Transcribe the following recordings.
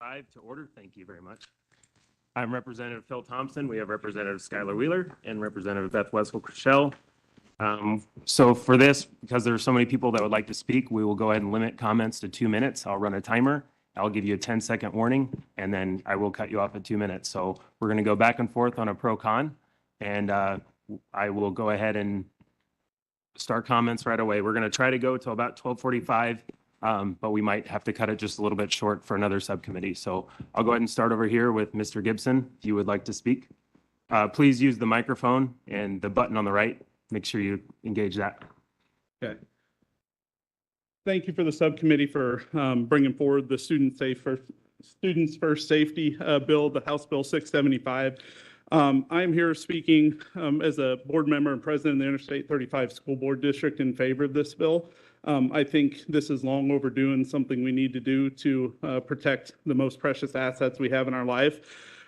5 to order. Thank you very much. I'm Representative Phil Thompson. We have Representative Skylar Wheeler and Representative Beth Wesel-Chriselle. So for this, because there are so many people that would like to speak, we will go ahead and limit comments to 2 minutes. I'll run a timer. I'll give you a 10-second warning, and then I will cut you off at 2 minutes. So we're going to go back and forth on a pro-con, and I will go ahead and start comments right away. We're going to try to go till about 12:45. But we might have to cut it just a little bit short for another subcommittee. So I'll go ahead and start over here with Mr. Gibson, if you would like to speak. Please use the microphone and the button on the right. Make sure you engage that. Okay. Thank you for the subcommittee for bringing forward the Students First Safety Bill, the House Bill 675. I'm here speaking as a board member and president of the Interstate 35 School Board District in favor of this bill. I think this is long overdue and something we need to do to protect the most precious assets we have in our life.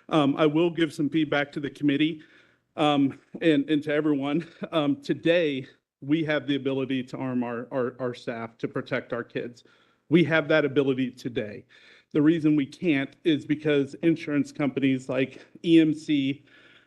I will give some feedback to the committee and to everyone. Today, we have the ability to arm our staff to protect our kids. We have that ability today. The reason we can't is because insurance companies like EMC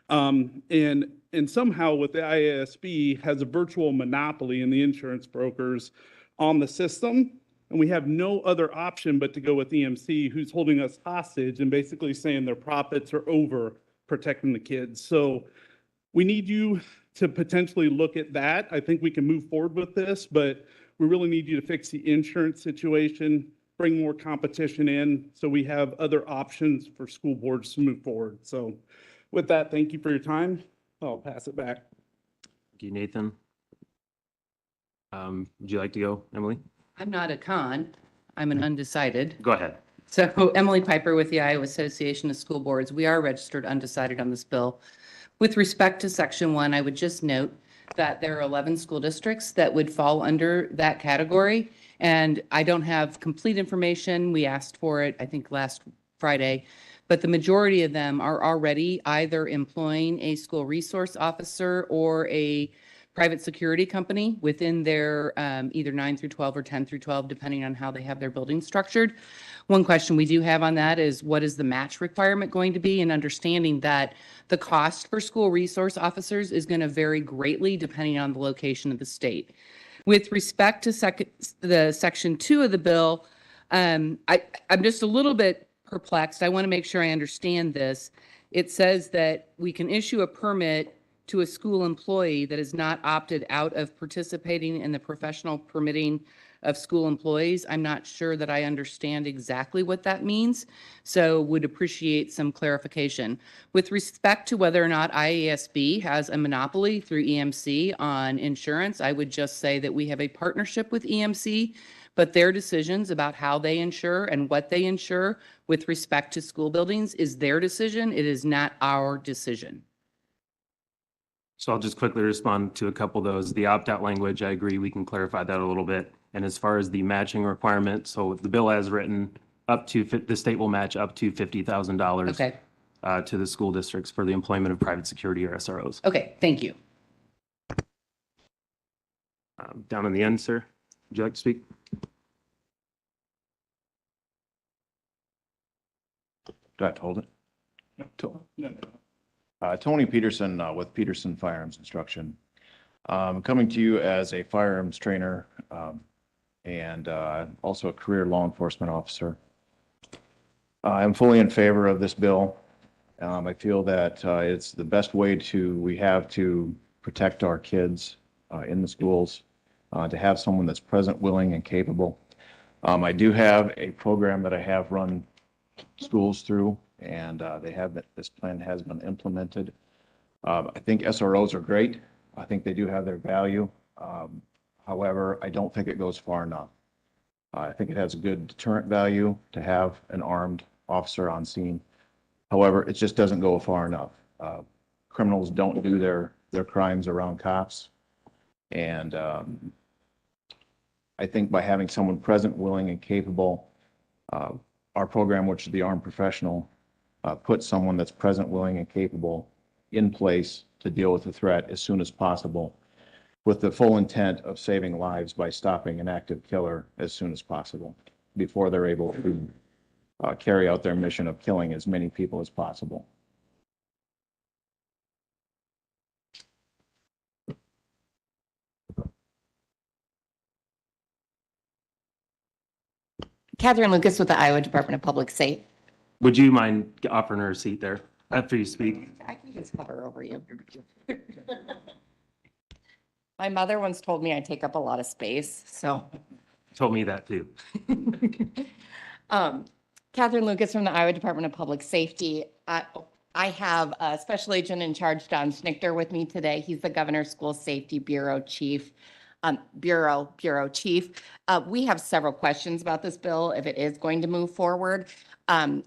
and somehow with the IASB has a virtual monopoly in the insurance brokers on the system. And we have no other option but to go with EMC, who's holding us hostage and basically saying their profits are over protecting the kids. So we need you to potentially look at that. I think we can move forward with this, but we really need you to fix the insurance situation, bring more competition in so we have other options for school boards to move forward. So with that, thank you for your time. I'll pass it back. Thank you, Nathan. Would you like to go, Emily? I'm not a con. I'm an undecided. Go ahead. So Emily Piper with the Iowa Association of School Boards. We are registered undecided on this bill. With respect to Section 1, I would just note that there are 11 school districts that would fall under that category. And I don't have complete information. We asked for it, I think, last Friday. But the majority of them are already either employing a school resource officer or a private security company within their either 9 through 12 or 10 through 12, depending on how they have their building structured. One question we do have on that is what is the match requirement going to be, and understanding that the cost for school resource officers is going to vary greatly depending on the location of the state. With respect to the Section 2 of the bill, I'm just a little bit perplexed. I want to make sure I understand this. It says that we can issue a permit to a school employee that is not opted out of participating in the professional permitting of school employees. I'm not sure that I understand exactly what that means, so would appreciate some clarification. With respect to whether or not IASB has a monopoly through EMC on insurance, I would just say that we have a partnership with EMC, but their decisions about how they insure and what they insure with respect to school buildings is their decision. It is not our decision. So I'll just quickly respond to a couple of those. The opt-out language, I agree, we can clarify that a little bit. And as far as the matching requirement, so the bill as written, up to the state will match up to $50,000 Okay. To the school districts for the employment of private security or SROs. Okay, thank you. Down in the end, sir, would you like to speak? Do I have to hold it? No. Tony Peterson with Peterson Firearms Instruction. Coming to you as a firearms trainer and also a career law enforcement officer. I'm fully in favor of this bill. I feel that it's the best way we have to protect our kids in the schools, to have someone that's present, willing, and capable. I do have a program that I have run schools through, and this plan has been implemented. I think SROs are great. I think they do have their value. However, I don't think it goes far enough. I think it has a good deterrent value to have an armed officer on scene. However, it just doesn't go far enough. Criminals don't do their crimes around cops. And I think by having someone present, willing, and capable, our program, which is the Armed Professional, puts someone that's present, willing, and capable in place to deal with the threat as soon as possible, with the full intent of saving lives by stopping an active killer as soon as possible before they're able to carry out their mission of killing as many people as possible. Catherine Lucas with the Iowa Department of Public Safety. Would you mind offering her a seat there after you speak? I can just hover over you. My mother once told me I take up a lot of space, so. Told me that too. Catherine Lucas from the Iowa Department of Public Safety. I have a Special Agent in Charge, Don Schnichter, with me today. He's the Governor's School Safety Bureau Chief. Bureau Chief. We have several questions about this bill if it is going to move forward.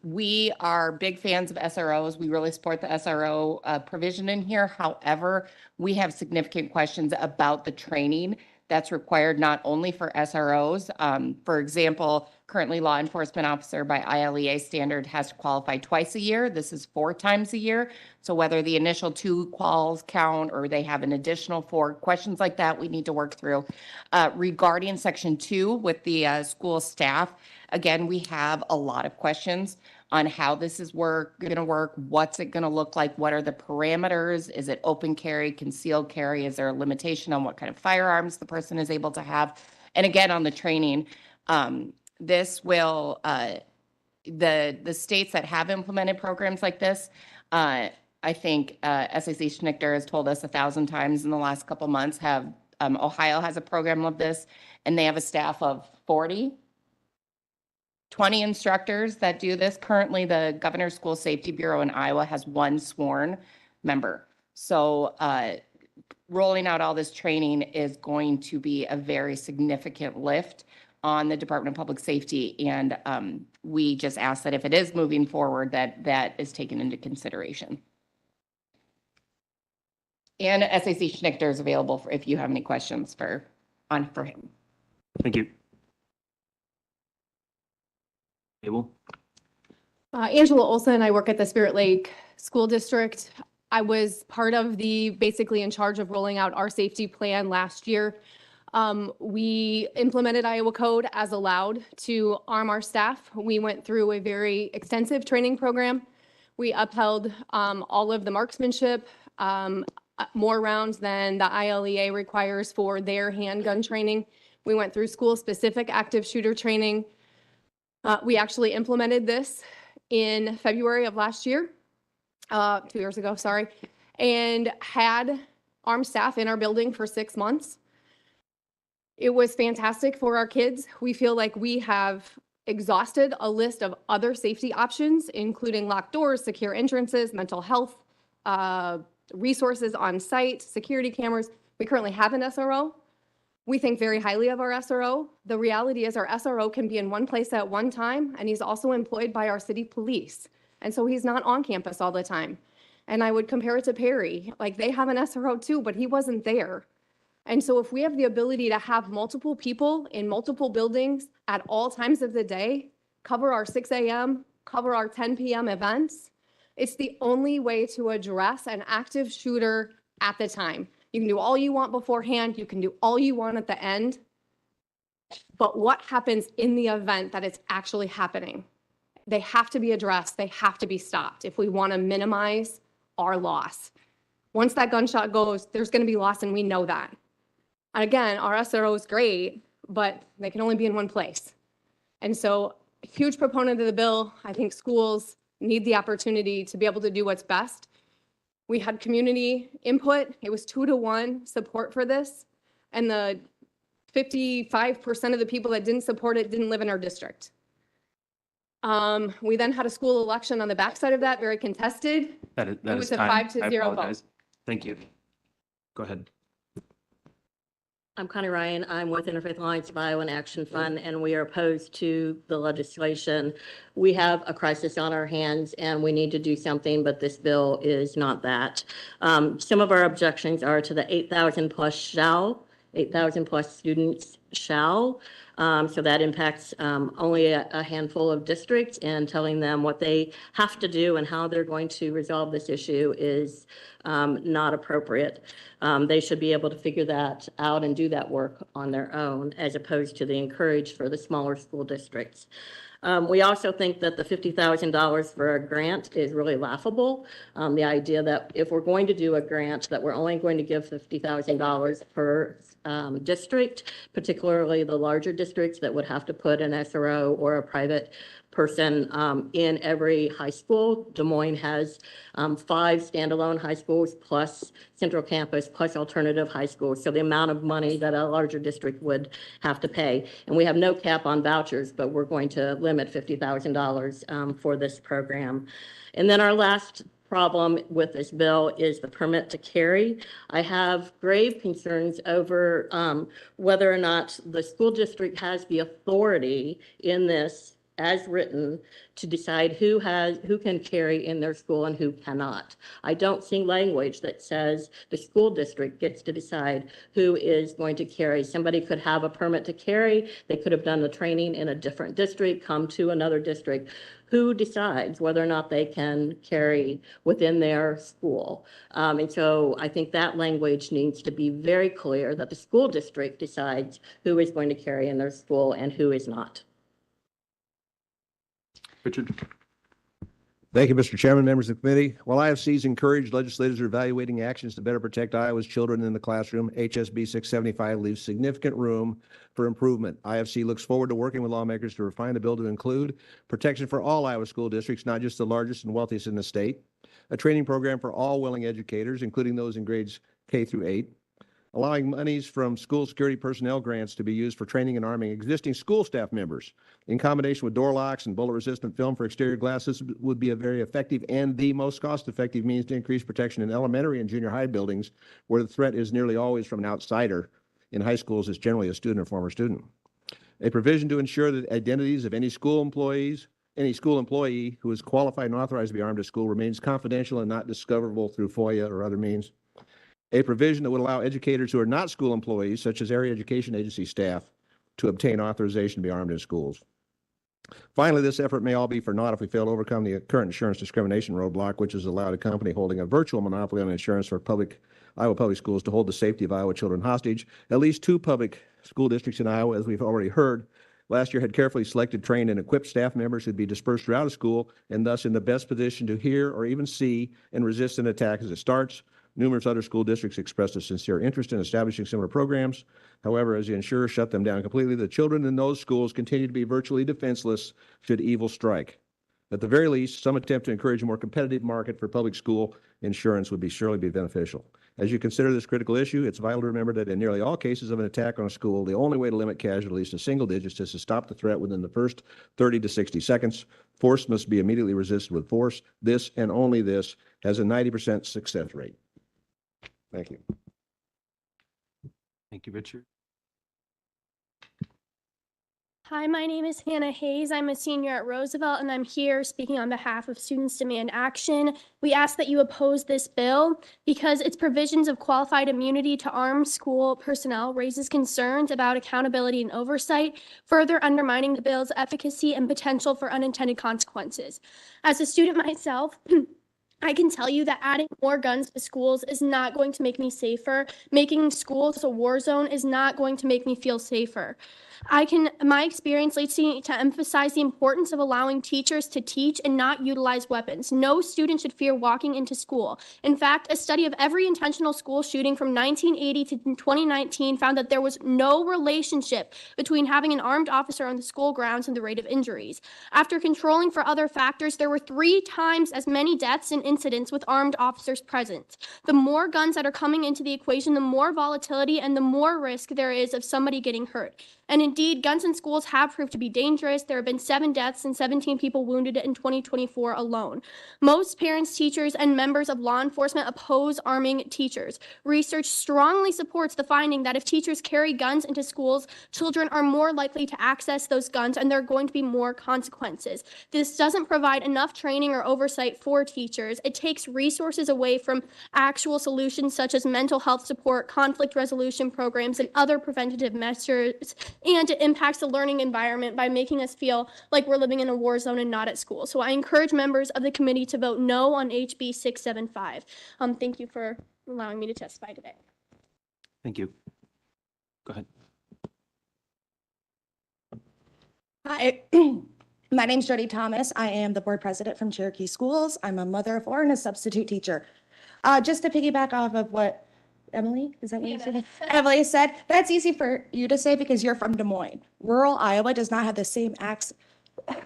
We are big fans of SROs. We really support the SRO provision in here. However, we have significant questions about the training that's required not only for SROs. For example, currently law enforcement officer by ILEA standard has to qualify twice a year. This is 4 times a year. So whether the initial 2 quals count or they have an additional 4, questions like that we need to work through. Regarding section 2 with the school staff, again, we have a lot of questions on how this is going to work, what's it going to look like, what are the parameters, is it open carry, concealed carry, is there a limitation on what kind of firearms the person is able to have? And again, on the training, this will, the states that have implemented programs like this, I think SAC Schnichter has told us 1,000 times in the last couple months have, Ohio has a program of this, and they have a staff of 40, 20 instructors that do this. Currently, the Governor's School Safety Bureau in Iowa has 1 sworn member. So rolling out all this training is going to be a very significant lift on the Department of Public Safety. And we just ask that if it is moving forward, that is taken into consideration. And SAC Schnichter is available for if you have any questions for him. Thank you. Abel? Angela Olson, I work at the Spirit Lake School District. I was part of basically in charge of rolling out our safety plan last year. We implemented Iowa code as allowed to arm our staff. We went through a very extensive training program. We upheld all of the marksmanship, more rounds than the ILEA requires for their handgun training. We went through school-specific active shooter training. We actually implemented this in February of last year, 2 years ago, sorry, and had armed staff in our building for 6 months. It was fantastic for our kids. We feel like we have exhausted a list of other safety options, including locked doors, secure entrances, mental health, resources on site, security cameras. We currently have an SRO. We think very highly of our SRO. The reality is our SRO can be in one place at one time, and he's also employed by our city police. And so he's not on campus all the time. And I would compare it to Perry. Like, they have an SRO too, but he wasn't there. And so if we have the ability to have multiple people in multiple buildings at all times of the day, cover our 6 a.m., cover our 10 p.m. events, it's the only way to address an active shooter at the time. You can do all you want beforehand. You can do all you want at the end. But what happens in the event that it's actually happening? They have to be addressed. They have to be stopped if we want to minimize our loss. Once that gunshot goes, there's going to be loss, and we know that. And again, our SRO is great, but they can only be in one place. And so, a huge proponent of the bill. I think schools need the opportunity to be able to do what's best. We had community input. It was 2-to-1 support for this. And the 55% of the people that didn't support it didn't live in our district. We then had a school election on the backside of that, very contested. That It is was a time. 5-0 I vote. apologize. Thank you. Go ahead. I'm Connie Ryan. I'm with Interfaith Alliance of Iowa and Action Fund, and we are opposed to the legislation. We have a crisis on our hands, and we need to do something, but this bill is not that. Some of our objections are to the 8,000 plus 8,000 plus students shall. So that impacts only a handful of districts, and telling them what they have to do and how they're going to resolve this issue is not appropriate. They should be able to figure that out and do that work on their own, as opposed to the encourage for the smaller school districts. We also think that the $50,000 for a grant is really laughable. The idea that if we're going to do a grant, that we're only going to give $50,000 per district, particularly the larger districts that would have to put an SRO or a private person in every high school. Des Moines has 5 standalone high schools plus central campus plus alternative high schools. So the amount of money that a larger district would have to pay. And we have no cap on vouchers, but we're going to limit $50,000 for this program. And then our last problem with this bill is the permit to carry. I have grave concerns over whether or not the school district has the authority in this as written to decide who can carry in their school and who cannot. I don't see language that says the school district gets to decide who is going to carry. Somebody could have a permit to carry. They could have done the training in a different district, come to another district. Who decides whether or not they can carry within their school? And so I think that language needs to be very clear, that the school district decides who is going to carry in their school and who is not. Richard? Thank you, Mr. Chairman, members of the committee. While IFC's encouraged, legislators are evaluating actions to better protect Iowa's children in the classroom. HSB 675 leaves significant room for improvement. IFC looks forward to working with lawmakers to refine the bill to include protection for all Iowa school districts, not just the largest and wealthiest in the state, a training program for all willing educators, including those in grades K through 8, allowing monies from school security personnel grants to be used for training and arming existing school staff members. In combination with door locks and bullet-resistant film for exterior glass, this would be a very effective and the most cost-effective means to increase protection in elementary and junior high buildings, where the threat is nearly always from an outsider. In high schools, it's generally a student or former student. A provision to ensure that identities of any school employee who is qualified and authorized to be armed at school remains confidential and not discoverable through FOIA or other means. A provision that would allow educators who are not school employees, such as area education agency staff, to obtain authorization to be armed in schools. Finally, this effort may all be for naught if we fail to overcome the current insurance discrimination roadblock, which has allowed a company holding a virtual monopoly on insurance for Iowa public schools to hold the safety of Iowa children hostage. At least 2 public school districts in Iowa, as we've already heard, last year had carefully selected, trained, and equipped staff members who'd be dispersed throughout a school and thus in the best position to hear or even see and resist an attack as it starts. Numerous other school districts expressed a sincere interest in establishing similar programs. However, as the insurer shut them down completely, the children in those schools continue to be virtually defenseless should evil strike. At the very least, some attempt to encourage a more competitive market for public school insurance would surely be beneficial. As you consider this critical issue, it's vital to remember that in nearly all cases of an attack on a school, the only way to limit casualties to single digits is to stop the threat within the first 30 to 60 seconds. Force must be immediately resisted with force. This and only this has a 90% success rate. Thank you. Thank you, Richard. Hi, my name is Hannah Hayes. I'm a senior at Roosevelt, and I'm here speaking on behalf of Students Demand Action. We ask that you oppose this bill because its provisions of qualified immunity to armed school personnel raises concerns about accountability and oversight, further undermining the bill's efficacy and potential for unintended consequences. As a student myself, I can tell you that adding more guns to schools is not going to make me safer. Making schools a war zone is not going to make me feel safer. My experience leads me to emphasize the importance of allowing teachers to teach and not utilize weapons. No student should fear walking into school. In fact, a study of every intentional school shooting from 1980 to 2019 found that there was no relationship between having an armed officer on the school grounds and the rate of injuries. After controlling for other factors, there were 3 times as many deaths and incidents with armed officers present. The more guns that are coming into the equation, the more volatility and the more risk there is of somebody getting hurt. And indeed, guns in schools have proved to be dangerous. There have been 7 deaths and 17 people wounded in 2024 alone. Most parents, teachers, and members of law enforcement oppose arming teachers. Research strongly supports the finding that if teachers carry guns into schools, children are more likely to access those guns and there are going to be more consequences. This doesn't provide enough training or oversight for teachers. It takes resources away from actual solutions such as mental health support, conflict resolution programs, and other preventative measures, and it impacts the learning environment by making us feel like we're living in a war zone and not at school. So I encourage members of the committee to vote no on HB 675. Thank you for allowing me to testify today. Thank you. Go ahead. Hi, my name's Jody Thomas. I am the board president from Cherokee Schools. I'm a mother of 4 and a substitute teacher. Just to piggyback off of what Emily, is that what you said? Emily said, that's easy for you to say because you're from Des Moines. Rural Iowa does not have the same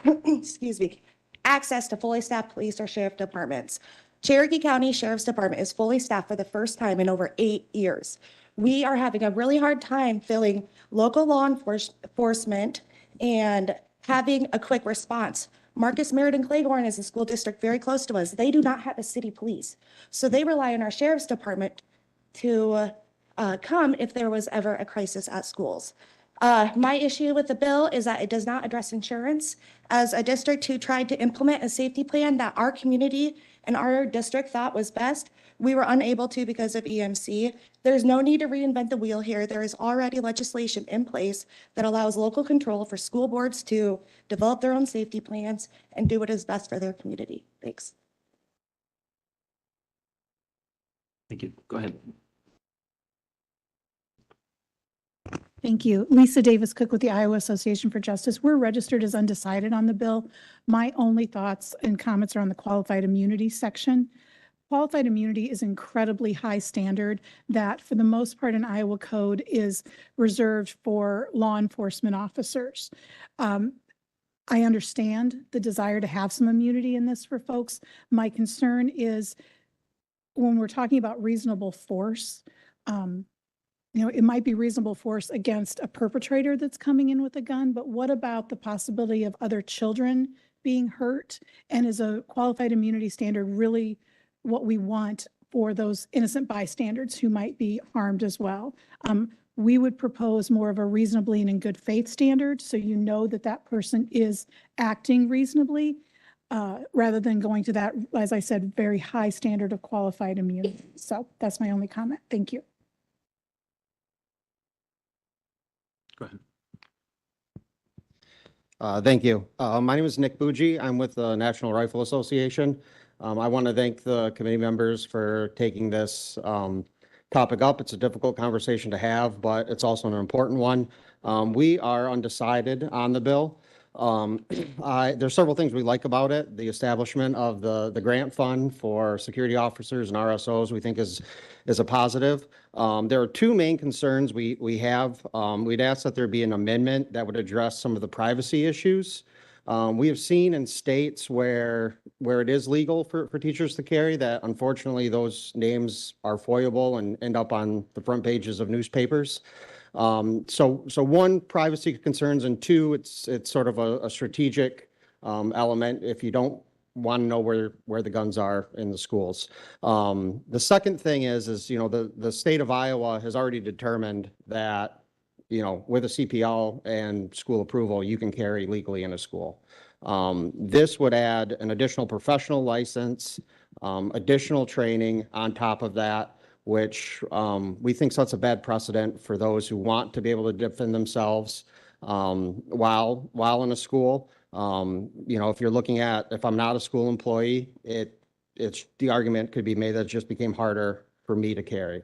excuse me, access to fully staffed police or sheriff departments. Cherokee County Sheriff's Department is fully staffed for the first time in over 8 years. We are having a really hard time filling local law enforcement and having a quick response. Marcus, Merritt, and Claiborne is a school district very close to us. They do not have a city police. So they rely on our sheriff's department to come if there was ever a crisis at schools. My issue with the bill is that it does not address insurance. As a district who tried to implement a safety plan that our community and our district thought was best, we were unable to because of EMC. There's no need to reinvent the wheel here. There is already legislation in place that allows local control for school boards to develop their own safety plans and do what is best for their community. Thanks. Thank you. Go ahead. Thank you. Lisa Davis Cook with the Iowa Association for Justice. We're registered as undecided on the bill. My only thoughts and comments are on the qualified immunity section. Qualified immunity is incredibly high standard that for the most part in Iowa code is reserved for law enforcement officers. I understand the desire to have some immunity in this for folks. My concern is when we're talking about reasonable force, it might be reasonable force against a perpetrator that's coming in with a gun, but what about the possibility of other children being hurt? And is a qualified immunity standard really what we want for those innocent bystanders who might be harmed as well? We would propose more of a reasonably and in good faith standard, so you know that that person is acting reasonably, rather than going to that, as I said, very high standard of qualified immunity. So that's my only comment. Thank you. Go ahead. Thank you. My name is Nick Bougie. I'm with the National Rifle Association. I want to thank the committee members for taking this topic up. It's a difficult conversation to have, but it's also an important one. We are undecided on the bill. There's several things we like about it. The establishment of the grant fund for security officers and RSOs we think is a positive. There are 2 main concerns we have. We'd ask that there be an amendment that would address some of the privacy issues. We have seen in states where it is legal for teachers to carry that unfortunately those names are foiable and end up on the front pages of newspapers. So 1, privacy concerns, and 2, it's sort of a strategic element if you don't want to know where the guns are in the schools. The second thing is the state of Iowa has already determined that with a CPL and school approval, you can carry legally in a school. This would add an additional professional license, additional training on top of that, which we think sets a bad precedent for those who want to be able to defend themselves while in a school. If you're looking at, if I'm not a school employee, it's the argument could be made that it just became harder for me to carry.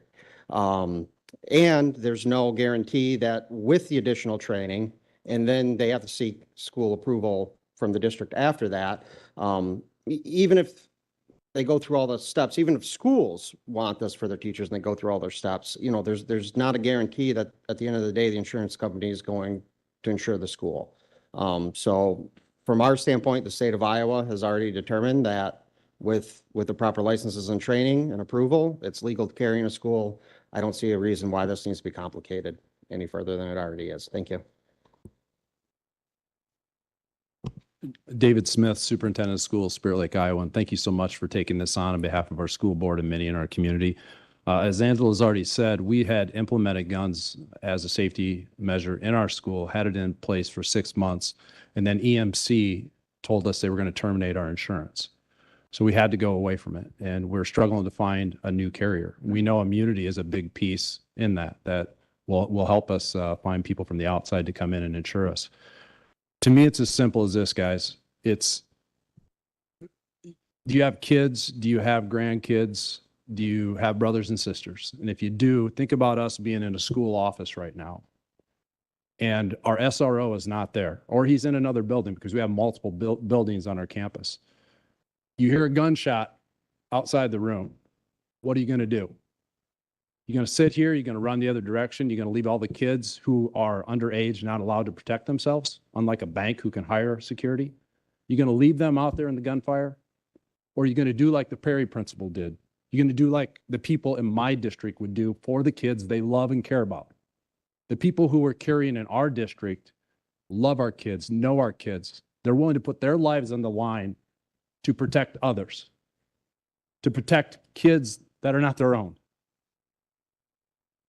And there's no guarantee that with the additional training, and then they have to seek school approval from the district after that, even if they go through all the steps, even if schools want this for their teachers and they go through all their steps, there's not a guarantee that at the end of the day, the insurance company is going to insure the school. So from our standpoint, the state of Iowa has already determined that with the proper licenses and training and approval, it's legal to carry in a school. I don't see a reason why this needs to be complicated any further than it already is. Thank you. David Smith, Superintendent of Schools, Spirit Lake, Iowa, and thank you so much for taking this on behalf of our school board and many in our community. As Angela has already said, we had implemented guns as a safety measure in our school, had it in place for 6 months, and then EMC told us they were going to terminate our insurance. So we had to go away from it, and we're struggling to find a new carrier. We know immunity is a big piece in that will help us find people from the outside to come in and insure us. To me, it's as simple as this, guys. Do you have kids? Do you have grandkids? Do you have brothers and sisters? And if you do, think about us being in a school office right now. And our SRO is not there, or he's in another building because we have multiple buildings on our campus. You hear a gunshot outside the room. What are you going to do? You're going to sit here, you're going to run the other direction, you're going to leave all the kids who are underage not allowed to protect themselves, unlike a bank who can hire security. You're going to leave them out there in the gunfire? Or are you going to do like the Perry principal did? You're going to do like the people in my district would do for the kids they love and care about. The people who are carrying in our district love our kids, know our kids. They're willing to put their lives on the line to protect others, to protect kids that are not their own.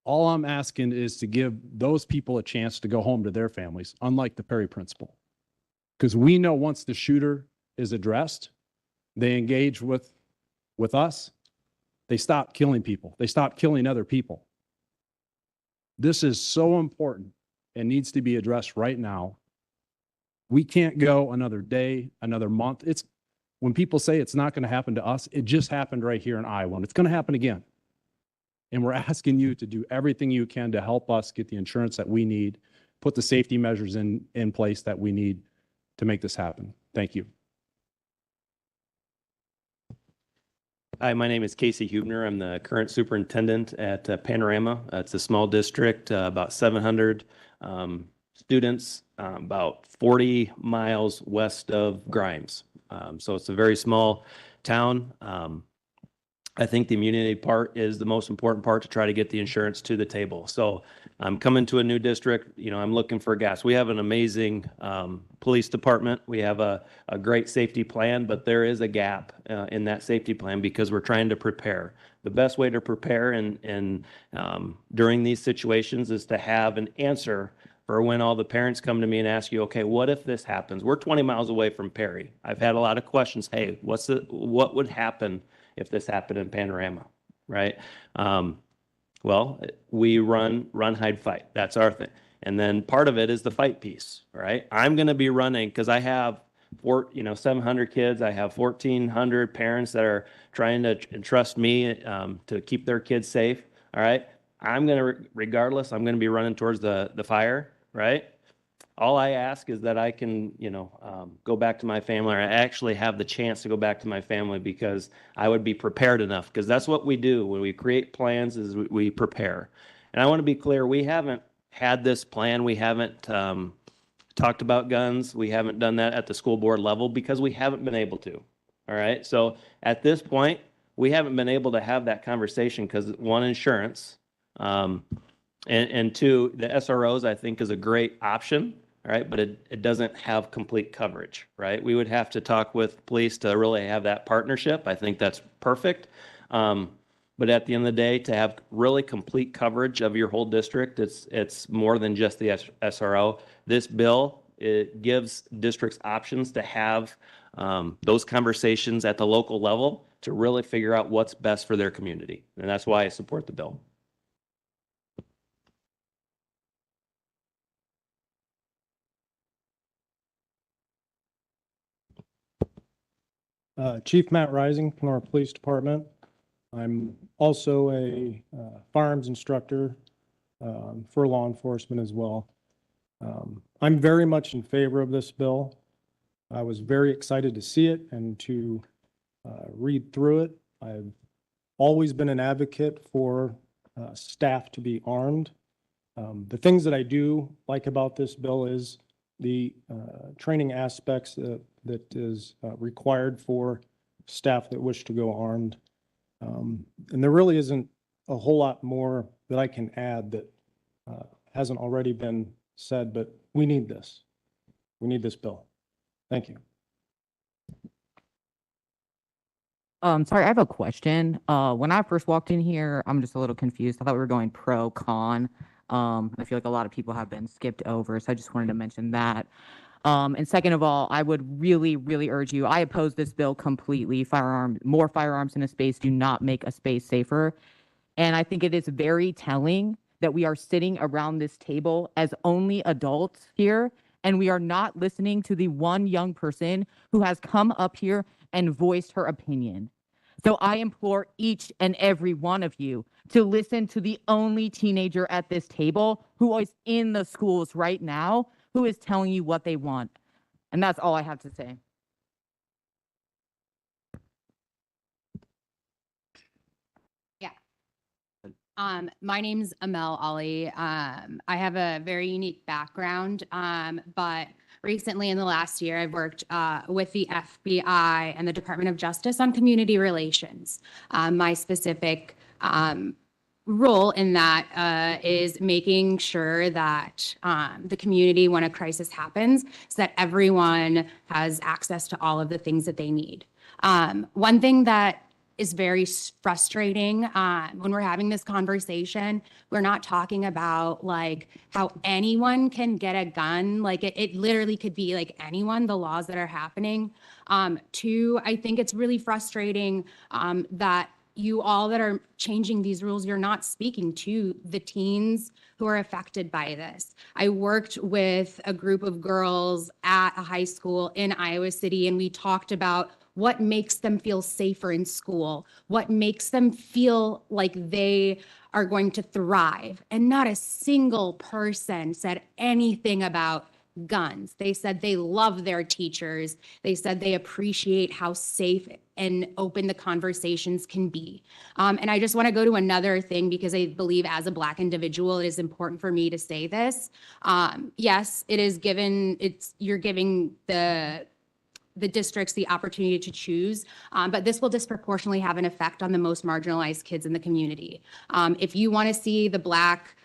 All I'm asking is to give those people a chance to go home to their families, unlike the Perry principal. Because we know once the shooter is addressed, they engage with us, they stop killing people. They stop killing other people. This is so important and needs to be addressed right now. We can't go another day, another month. When people say it's not going to happen to us, it just happened right here in Iowa, and it's going to happen again. And we're asking you to do everything you can to help us get the insurance that we need, put the safety measures in place that we need to make this happen. Thank you. Hi, my name is Casey Hubner. I'm the current superintendent at Panorama. It's a small district, about 700 students, about 40 miles west of Grimes. So it's a very small town. I think the immunity part is the most important part to try to get the insurance to the table. So I'm coming to a new district, I'm looking for gas. We have an amazing police department. We have a great safety plan, but there is a gap in that safety plan because we're trying to prepare. The best way to prepare during these situations is to have an answer for when all the parents come to me and ask you, okay, what if this happens? We're 20 miles away from Perry. I've had a lot of questions. Hey, what would happen if this happened in Panorama, right? Well, we run, hide, fight. That's our thing. And then part of it is the fight piece, right? I'm going to be running because I have 700 kids. I have 1,400 parents that are trying to entrust me to keep their kids safe. All right. I'm going to, regardless, I'm going to be running towards the fire, right? All I ask is that I can, go back to my family, or I actually have the chance to go back to my family because I would be prepared enough. Because that's what we do when we create plans is we prepare. And I want to be clear, we haven't had this plan. We haven't talked about guns. We haven't done that at the school board level because we haven't been able to. All right. So at this point, we haven't been able to have that conversation because one, insurance, and two, the SROs I think is a great option. All right, but it doesn't have complete coverage, right? We would have to talk with police to really have that partnership. I think that's perfect. But at the end of the day, to have really complete coverage of your whole district, it's more than just the SRO. This bill, it gives districts options to have those conversations at the local level to really figure out what's best for their community. And that's why I support the bill. Chief Matt Rising from our police department. I'm also a firearms instructor for law enforcement as well. I'm very much in favor of this bill. I was very excited to see it and to read through it. I've always been an advocate for staff to be armed. The things that I do like about this bill is the training aspects that is required for staff that wish to go armed. And there really isn't a whole lot more that I can add that hasn't already been said, but we need this. We need this bill. Thank you. Sorry, I have a question. When I first walked in here, I'm just a little confused. I thought we were going pro con. I feel like a lot of people have been skipped over, so I just wanted to mention that. And second of all, I would really, really urge you, I oppose this bill completely. More firearms in a space do not make a space safer. And I think it is very telling that we are sitting around this table as only adults here, and we are not listening to the one young person who has come up here and voiced her opinion. So I implore each and every one of you to listen to the only teenager at this table who is in the schools right now, who is telling you what they want. And that's all I have to say. My name's Amel Ali. I have a very unique background, but recently in the last year, I've worked with the FBI and the Department of Justice on community relations. My specific role in that is making sure that the community, when a crisis happens, so that everyone has access to all of the things that they need. One thing that is very frustrating when we're having this conversation. We're not talking about like how anyone can get a gun. Like it literally could be like anyone, the laws that are happening. Two, I think it's really frustrating that you all that are changing these rules, you're not speaking to the teens who are affected by this. I worked with a group of girls at a high school in Iowa City, and we talked about what makes them feel safer in school, what makes them feel like they are going to thrive. And not a single person said anything about guns. They said they love their teachers. They said they appreciate how safe and open the conversations can be. And I just want to go to another thing because I believe as a Black individual, it is important for me to say this. Yes, it is given, you're giving the districts the opportunity to choose, but this will disproportionately have an effect on the most marginalized kids in the community. If you want to see the Black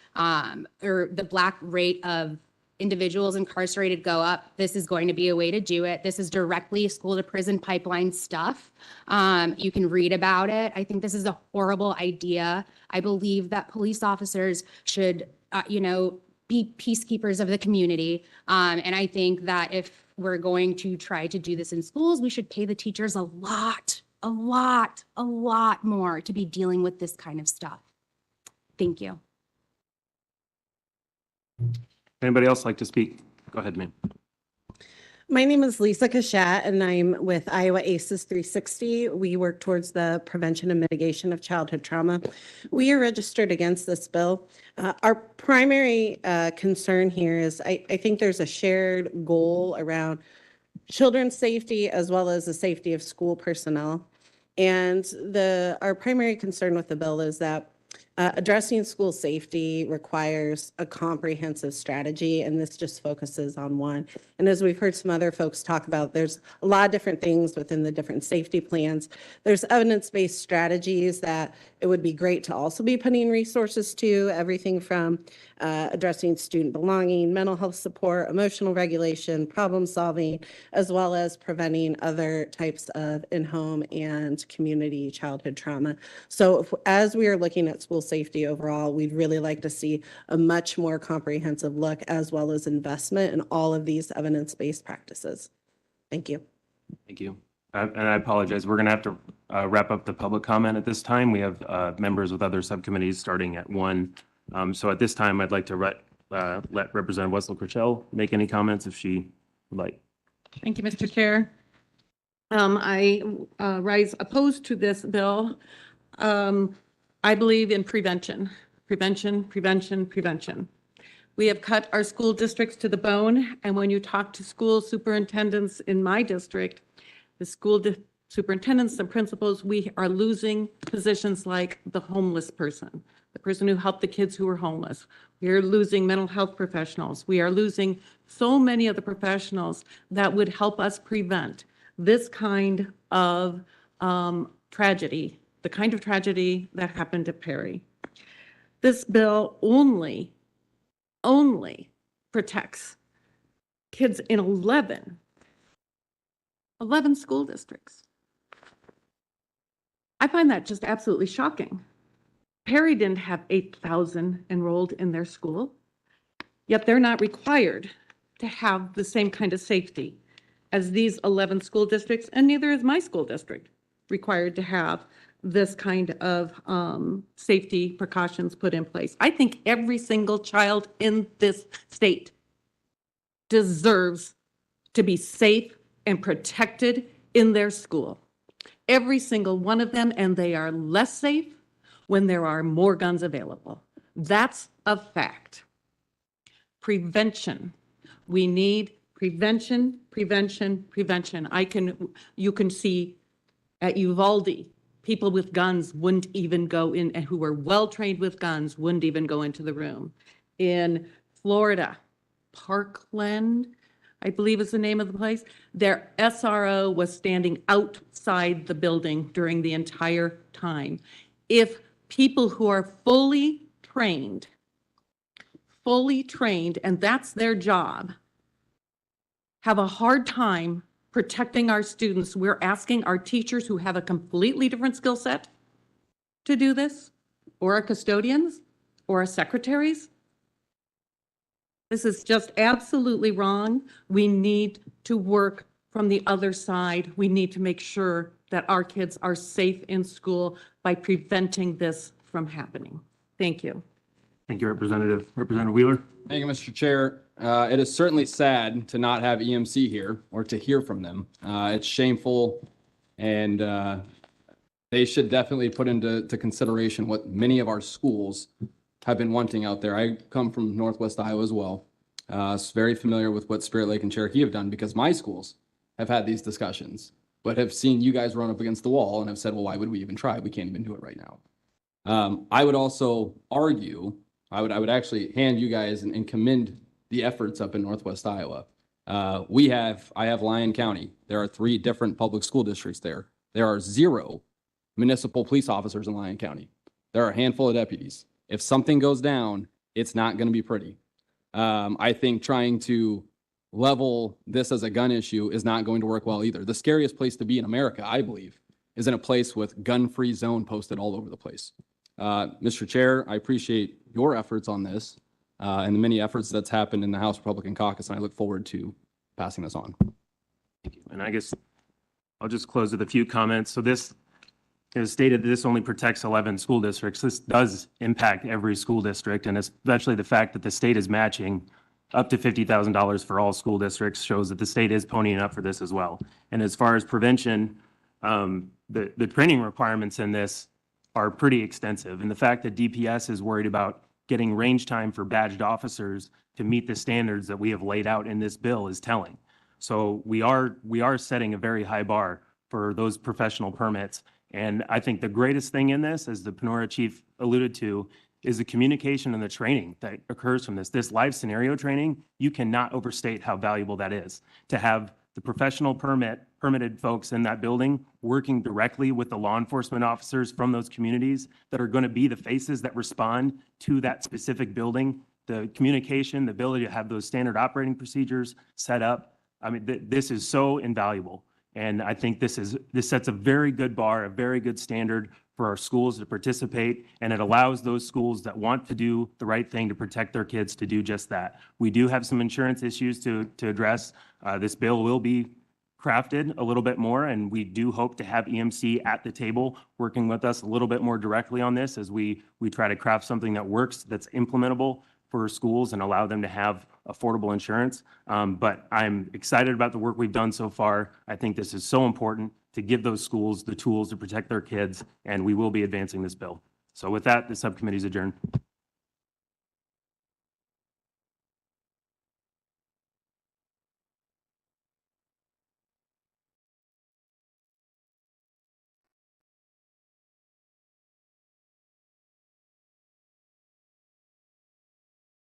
rate of individuals incarcerated go up, this is going to be a way to do it. This is directly school to prison pipeline stuff. You can read about it. I think this is a horrible idea. I believe that police officers should, be peacekeepers of the community. And I think that if we're going to try to do this in schools, we should pay the teachers a lot more to be dealing with this kind of stuff. Thank you. Anybody else like to speak? Go ahead, ma'am. My name is Lisa Kashat, and I'm with Iowa ACES 360. We work towards the prevention and mitigation of childhood trauma. We are registered against this bill. Our primary concern here is I think there's a shared goal around children's safety as well as the safety of school personnel. And our primary concern with the bill is that addressing school safety requires a comprehensive strategy, and this just focuses on one. And as we've heard some other folks talk about, there's a lot of different things within the different safety plans. There's evidence-based strategies that it would be great to also be putting resources to, everything from addressing student belonging, mental health support, emotional regulation, problem solving, as well as preventing other types of in-home and community childhood trauma. So as we are looking at school safety overall, we'd really like to see a much more comprehensive look as well as investment in all of these evidence-based practices. Thank you. Thank you. And I apologize. We're going to have to wrap up the public comment at this time. We have members with other subcommittees starting at 1. So at this time, I'd like to let Representative Wetzel-Critchell make any comments if she would like. Thank you, Mr. Chair. I rise opposed to this bill. I believe in prevention. We have cut our school districts to the bone, and when you talk to school superintendents in my district, the school superintendents and principals, we are losing positions like the homeless person, the person who helped the kids who were homeless. We are losing mental health professionals. We are losing so many of the professionals that would help us prevent this kind of tragedy, the kind of tragedy that happened to Perry. This bill only protects kids in 11 11 school districts. I find that just absolutely shocking. Perry didn't have 8,000 enrolled in their school, yet they're not required to have the same kind of safety as these 11 school districts, and neither is my school district required to have this kind of safety precautions put in place. I think every single child in this state deserves to be safe and protected in their school. Every single one of them, and they are less safe when there are more guns available. That's a fact. Prevention. We need prevention, prevention, prevention. You can see at Uvalde, people with guns wouldn't even go in, and who were well-trained with guns wouldn't even go into the room. In Florida, Parkland, I believe is the name of the place, their SRO was standing outside the building during the entire time. If people who are fully trained, and that's their job, have a hard time protecting our students, we're asking our teachers who have a completely different skill set to do this, or our custodians, or our secretaries. This is just absolutely wrong. We need to work from the other side. We need to make sure that our kids are safe in school by preventing this from happening. Thank you. Thank you, Representative. Representative Wheeler. Thank you, Mr. Chair. It is certainly sad to not have EMC here or to hear from them. It's shameful, and they should definitely put into consideration what many of our schools have been wanting out there. I come from Northwest Iowa as well. Very familiar with what Spirit Lake and Cherokee have done, because my schools have had these discussions, but have seen you guys run up against the wall and have said, well, why would we even try? We can't even do it right now. I would also argue, I would actually hand you guys and commend the efforts up in Northwest Iowa. I have Lyon County. There are 3 different public school districts there. There are 0 municipal police officers in Lyon County. There are a handful of deputies. If something goes down, it's not going to be pretty. I think trying to level this as a gun issue is not going to work well either. The scariest place to be in America, I believe, is in a place with gun-free zone posted all over the place. Mr. Chair, I appreciate your efforts on this and the many efforts that's happened in the House Republican Caucus, and I look forward to passing this on. Thank you. And I guess I'll just close with a few comments. So this is stated that this only protects 11 school districts. This does impact every school district, and especially the fact that the state is matching up to $50,000 for all school districts shows that the state is ponying up for this as well. And as far as prevention, the training requirements in this are pretty extensive. And the fact that DPS is worried about getting range time for badged officers to meet the standards that we have laid out in this bill is telling. So we are setting a very high bar for those professional permits. And I think the greatest thing in this, as the Panora chief alluded to, is the communication and the training that occurs from this. This live scenario training, you cannot overstate how valuable that is. To have the professional permitted folks in that building working directly with the law enforcement officers from those communities that are going to be the faces that respond to that specific building, the communication, the ability to have those standard operating procedures set up. I mean, this is so invaluable. And I think this sets a very good bar, a very good standard for our schools to participate, and it allows those schools that want to do the right thing to protect their kids to do just that. We do have some insurance issues to address. This bill will be crafted a little bit more, and we do hope to have EMC at the table working with us a little bit more directly on this as we try to craft something that works, that's implementable for schools and allow them to have affordable insurance. But I'm excited about the work we've done so far. I think this is so important to give those schools the tools to protect their kids, and we will be advancing this bill. So with that, the subcommittee is adjourned.